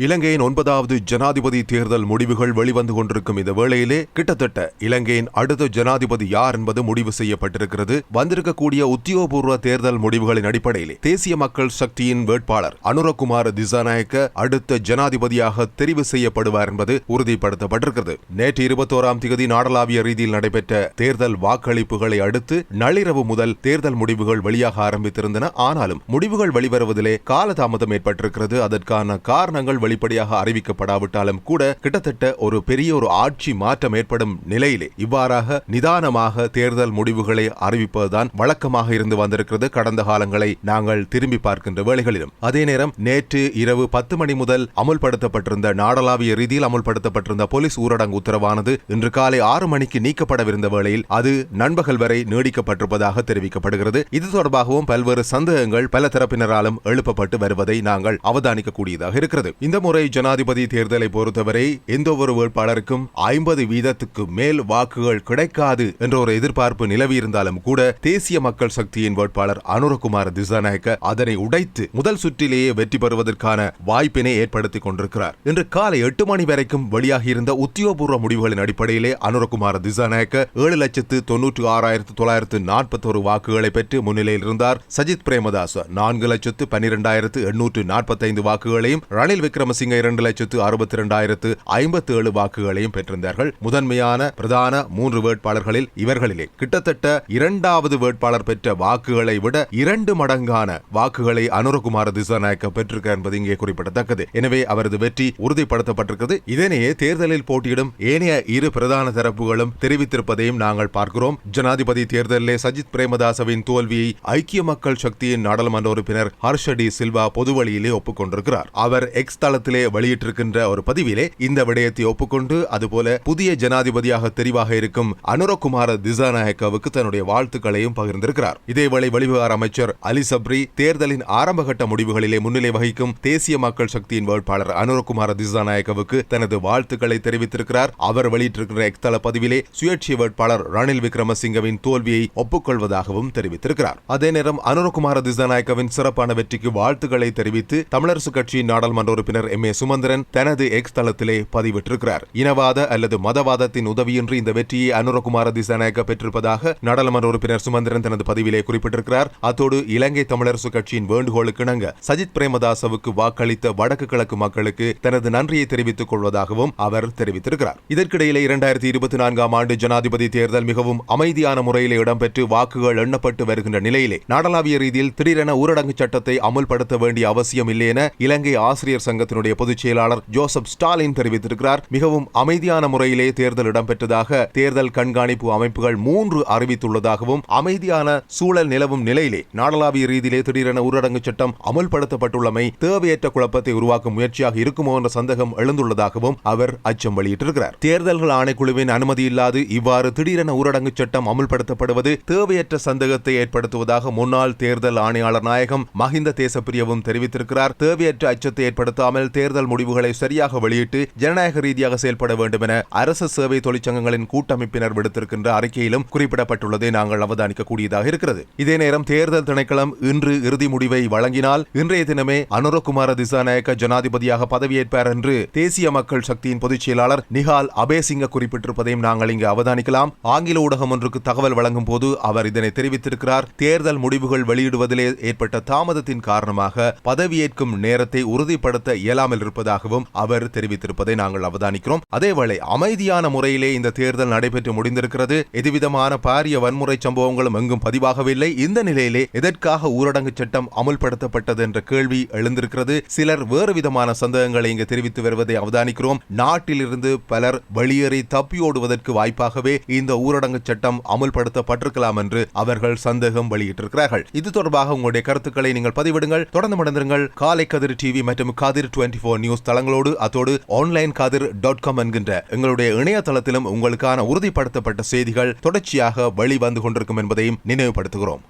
இலங்கையின் 9வது ஜனாதிபதி தேர்தல் முடிவுகள் வெளிவந்து கொண்டிருக்கும் இந்த வேளையிலே கிட்டத்தட்ட இலங்கையின் அடுத்த ஜனாதிபதி யார் என்பது முடிவு செய்யப்பட்டிருக்கிறது. வந்திருக்கக்கூடிய உத்தியோகபூர்வ தேர்தல் முடிவுகளின் அடிப்படையிலே தேசிய மக்கள் சக்தியின் வேட்பாளர் அனுரகுமார திசாநாயக்க அடுத்த ஜனாதிபதியாக தெரிவு செய்யப்படுவார் என்பது உறுதிப்படுத்தப்பட்டிருக்கிறது. நேற்று 21ஆம் தேதி நாடளாவிய ரீதியில் நடைபெற்ற தேர்தல் வாக்களிப்புகளை அடுத்து நள்ளிரவு முதல் தேர்தல் முடிவுகள் வெளியாக ஆரம்பித்திருந்தன. ஆனாலும் முடிவுகள் வெளிவருவதிலே காலதாமதம் ஏற்பட்டிருக்கிறது. அதற்கான காரணங்கள் வெளிப்படையாக அறிவிக்கப்படாவிட்டாலும் கூட கிட்டத்தட்ட ஒரு பெரிய ஆட்சி மாற்றம் ஏற்படும் நிலையிலே இவ்வாறாக நிதானமாக தேர்தல் முடிவுகளை அறிவிப்பதுதான் வழக்கமாக இருந்து வந்திருக்கிறது கடந்த காலங்களை நாங்கள் திரும்பி பார்க்கின்ற வேளைகளிலும். அதே நேரம் நேற்று இரவு 10 மணி முதல் அமுல்படுத்தப்பட்டிருந்த நாடளாவிய ரீதியில் அமுல்படுத்தப்பட்டிருந்த போலீஸ் ஊரடங்கு உத்தரவானது இன்று காலை 6 மணிக்கு நீக்கப்படவிருந்த வேளையில் அது நண்பகல் வரை நீடிக்கப்பட்டிருப்பதாக தெரிவிக்கப்படுகிறது. இது தொடர்பாகவும் பல்வேறு சந்தேகங்கள் பல தரப்பினராலும் எழுப்பப்பட்டு வருவதை நாங்கள் அவதானிக்கக்கூடியதாக இருக்கிறது. இந்த முறை ஜனாதிபதி தேர்தலை பொறுத்தவரை எந்த ஒரு வேட்பாளருக்கும் 50% மேல் வாக்குகள் கிடைக்காது என்ற ஒரு எதிர்பார்ப்பு நிலவியிருந்தாலும் கூட தேசிய மக்கள் சக்தியின் வேட்பாளர் அனுரகுமார திசாநாயக்க அதனை உடைத்து முதல் சுற்றிலேயே வெற்றி பெறுவதற்கான வாய்ப்பினை ஏற்படுத்திக் கொண்டிருக்கிறார். இன்று காலை 8 மணி வரைக்கும் வெளியாகியிருந்த உத்தியோகபூர்வ முடிவுகளின் அடிப்படையிலே அனுரகுமார திசாநாயக்க 7,19,941 வாக்குகளை பெற்று முன்னிலையில் இருந்தார். சஜித் பிரேமதாச 4,12,845 வாக்குகளையும் ரணில் விக்ரமசிங்க 2,62,057 வாக்குகளையும் பெற்றிருந்தார்கள். முதன்மையான பிரதான 3 வேட்பாளர்களில் இவர்களிலே கிட்டத்தட்ட 2வது வேட்பாளர் பெற்ற வாக்குகளை விட 2 மடங்கான வாக்குகளை அனுரகுமார திசாநாயக்க பெற்றிருக்கிறார் என்பது இங்கே குறிப்பிடத்தக்கது. எனவே அவரது வெற்றி உறுதிப்படுத்தப்பட்டிருக்கிறது. இதனையே தேர்தலில் போட்டியிடும் ஏனைய இரு பிரதான தரப்புகளும் தெரிவித்திருப்பதையும் நாங்கள் பார்க்கிறோம். ஜனாதிபதி தேர்தலிலே சஜித் பிரேமதாசவின் தோல்வியை ஐக்கிய மக்கள் சக்தியின் நாடாளுமன்ற உறுப்பினர் ஹர்ஷ டி சில்வா பொதுவழியிலே ஒப்புக்கொண்டிருக்கிறார். அவர் எக்ஸ் தளத்திலே வெளியிட்டிருக்கின்ற ஒரு பதிவிலே இந்த விடயத்தை ஒப்புக்கொண்டு அதுபோல புதிய ஜனாதிபதியாக தெரிவாக இருக்கும் அனுரகுமார திசாநாயக்கவுக்கு தன்னுடைய வாழ்த்துக்களையும் பகிர்ந்திருக்கிறார். இதேவேளை வெளிவிவகார அமைச்சர் அலி சப்ரி தேர்தலின் ஆரம்பகட்ட முடிவுகளிலே முன்னிலை வகிக்கும் தேசிய மக்கள் சக்தியின் வேட்பாளர் அனுரகுமார திசாநாயக்கவுக்கு தனது வாழ்த்துக்களை தெரிவித்திருக்கிறார். அவர் வெளியிட்டிருக்கிற எக்ஸ் தள பதிவிலே சுயேட்சை வேட்பாளர் ரணில் விக்ரமசிங்கவின் தோல்வியை ஒப்புக்கொள்வதாகவும் தெரிவித்திருக்கிறார். அதே நேரம் அனுரகுமார திசாநாயக்கவின் சிறப்பான வெற்றிக்கு வாழ்த்துக்களை தெரிவித்து தமிழரசு கட்சியின் நாடாளுமன்ற உறுப்பினர் எம் ஏ சுமந்திரன் தனது எக்ஸ் தளத்திலே பதிவிட்டிருக்கிறார். இனவாத அல்லது மதவாதத்தின் உதவியின்றி இந்த வெற்றியை அனுரகுமார திசாநாயக்க பெற்றிருப்பதாக நாடாளுமன்ற உறுப்பினர் சுமந்திரன் தனது பதிவிலே குறிப்பிட்டிருக்கிறார். அத்தோடு இலங்கை தமிழரசு கட்சியின் வேண்டுகோளுக்கு இணங்க சஜித் பிரேமதாசவுக்கு வாக்களித்த வடக்கு கிழக்கு மக்களுக்கு தனது நன்றியை தெரிவித்துக் கொள்வதாகவும் அவர் தெரிவித்திருக்கிறார். இதற்கிடையிலே 2024ஆம் ஆண்டு ஜனாதிபதி தேர்தல் மிகவும் அமைதியான முறையில் இடம்பெற்று வாக்குகள் எண்ணப்பட்டு வருகின்ற நிலையிலே நாடளாவிய ரீதியில் திடீரென ஊரடங்கு சட்டத்தை அமுல்படுத்த வேண்டிய அவசியம் இல்லை என இலங்கை ஆசிரியர் சங்கத்தினுடைய பொதுச் செயலாளர் ஜோசப் ஸ்டாலின் தெரிவித்திருக்கிறார். மிகவும் அமைதியான முறையிலே தேர்தல் இடம்பெற்றதாக தேர்தல் கண்காணிப்பு அமைப்புகள் 3 அறிவித்துள்ளதாகவும் அமைதியான சூழல் நிலவும் நிலையிலே நாடளாவிய ரீதியிலே திடீரென ஊரடங்கு சட்டம் அமுல்படுத்தப்பட்டுள்ளமை தேவையற்ற குழப்பத்தை உருவாக்கும் முயற்சியாக இருக்குமோ என்ற சந்தேகம் எழுந்துள்ளதாகவும் அவர் அச்சம் வெளியிட்டிருக்கிறார். தேர்தல்கள் ஆணைக்குழுவின் அனுமதி இல்லாது இவ்வாறு திடீரென ஊரடங்கு சட்டம் அமுல்படுத்தப்படுவது தேவையற்ற சந்தேகத்தை ஏற்படுத்துவதாக முன்னாள் தேர்தல் ஆணையாளர் நாயகம் மஹிந்த தேசப்பிரியவும் தெரிவித்திருக்கிறார். தேவையற்ற அச்சத்தை ஏற்படுத்தாமல் தேர்தல் முடிவுகளை சரியாக வெளியிட்டு ஜனநாயக ரீதியாக செயல்பட வேண்டும் என அரசு சேவை தொழிற்சங்கங்களின் கூட்டமைப்பினர் விடுத்திருக்கின்ற அறிக்கையிலும் குறிப்பிடப்பட்டுள்ளதை நாங்கள் அவதானிக்கக்கூடியதாக இருக்கிறது. இதே நேரம் தேர்தல் திணைக்களம் இன்று இறுதி முடிவை வழங்கினால் இன்றைய தினமே அனுரகுமார திசாநாயக்க ஜனாதிபதியாக பதவியேற்பார் என்று தேசிய மக்கள் சக்தியின் பொதுச் செயலாளர் நிஹால் அபேசிங்க குறிப்பிட்டிருப்பதையும் நாங்கள் இங்கு அவதானிக்கலாம். ஆங்கில ஊடகம் ஒன்றுக்கு தகவல் வழங்கும் போது அவர் இதனை தெரிவித்திருக்கிறார். தேர்தல் முடிவுகள் வெளியிடுவதிலே ஏற்பட்ட தாமதத்தின் காரணமாக பதவியேற்கும் நேரத்தை உறுதிப்படுத்த இயலாமல் இருப்பதாகவும் அவர் தெரிவித்திருப்பதை நாங்கள் அவதானிக்கிறோம். அதேவேளை அமைதியான முறையிலே இந்த தேர்தல் நடைபெற்று முடிந்திருக்கிறது. எதுவிதமான பாரிய வன்முறை சம்பவங்களும் எங்கும் பதிவாகவில்லை. இந்த நிலையிலே எதற்காக ஊரடங்கு சட்டம் அமுல்படுத்தப்பட்டது என்ற கேள்வி எழுந்திருக்கிறது. சிலர் வேறு விதமான சந்தேகங்களை இங்கு தெரிவித்து வருவதை அவதானிக்கிறோம். நாட்டிலிருந்து பலர் வெளியேறி தப்பியோடுவதற்கு வாய்ப்பாகவே இந்த ஊரடங்கு சட்டம் அமுல்படுத்தப்பட்டிருக்கலாம் என்று அவர்கள் சந்தேகம் வெளியிட்டிருக்கிறார்கள். இது தொடர்பாக உங்களுடைய கருத்துக்களை நீங்கள் பதிவிடுங்கள். தொடர்ந்து மடந்திருங்கள். காலை கதிர் டிவி மற்றும் கதிர் 24 நியூஸ் தளங்களோடு அத்தோடு onlinekadir.com என்கின்ற எங்களுடைய இணையதளத்திலும் உங்களுக்கான உறுதிப்படுத்தப்பட்ட செய்திகள் தொடர்ச்சியாக வெளிவந்து கொண்டிருக்கும் என்பதையும் நினைவுபடுத்துகிறோம்.